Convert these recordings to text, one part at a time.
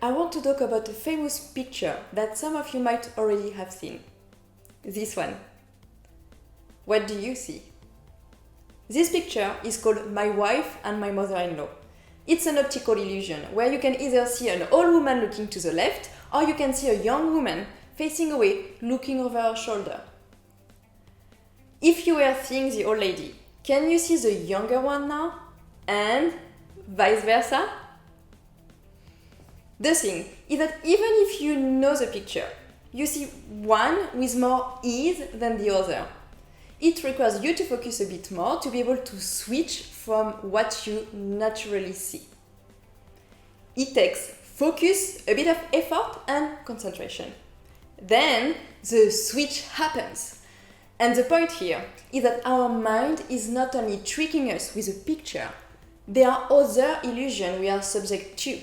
I want to talk about a famous picture that some of you might already have seen. This one. What do you see? This picture is called My Wife and My Mother-in-Law. It's an optical illusion where you can either see an old woman looking to the left or you can see a young woman facing away looking over her shoulder. If you were seeing the old lady, can you see the younger one now? And vice versa? The thing is that even if you know the picture, you see one with more ease than the other. It requires you to focus a bit more to be able to switch from what you naturally see. It takes focus, a bit of effort and concentration. Then the switch happens. And the point here is that our mind is not only tricking us with a picture, there are other illusions we are subject to.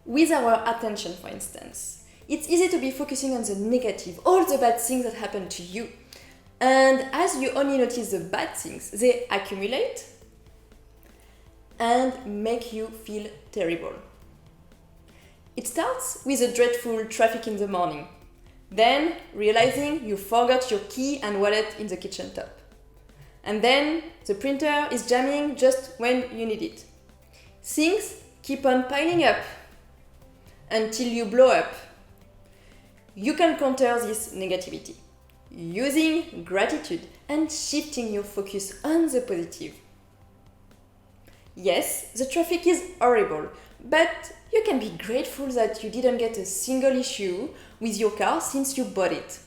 With our attention, for instance, it's easy to be focusing on the negative, all the bad things that happen to you. And as you only notice the bad things, they accumulate and make you feel terrible. It starts with a dreadful traffic in the morning. Then realizing you forgot your key and wallet in the kitchen top. And then the printer is jamming just when you need it. Things keep on piling up until you blow up. You can counter this negativity using gratitude and shifting your focus on the positive. Yes, the traffic is horrible, but you can be grateful that you didn't get a single issue with your car since you bought it.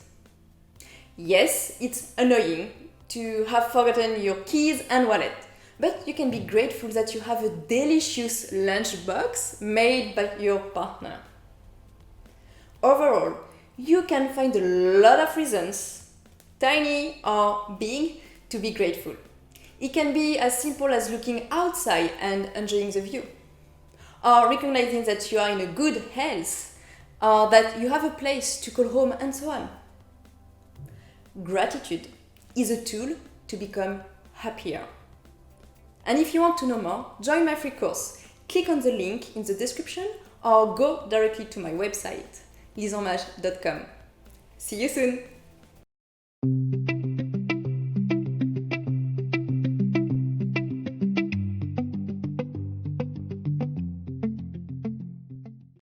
Yes, it's annoying to have forgotten your keys and wallet, but you can be grateful that you have a delicious lunchbox made by your partner. Overall, you can find a lot of reasons, tiny or big, to be grateful. It can be as simple as looking outside and enjoying the view, or recognizing that you are in a good health, or that you have a place to call home, and so on. Gratitude is a tool to become happier. And if you want to know more, join my free course. Click on the link in the description or go directly to my website, lisonmage.com. See you soon!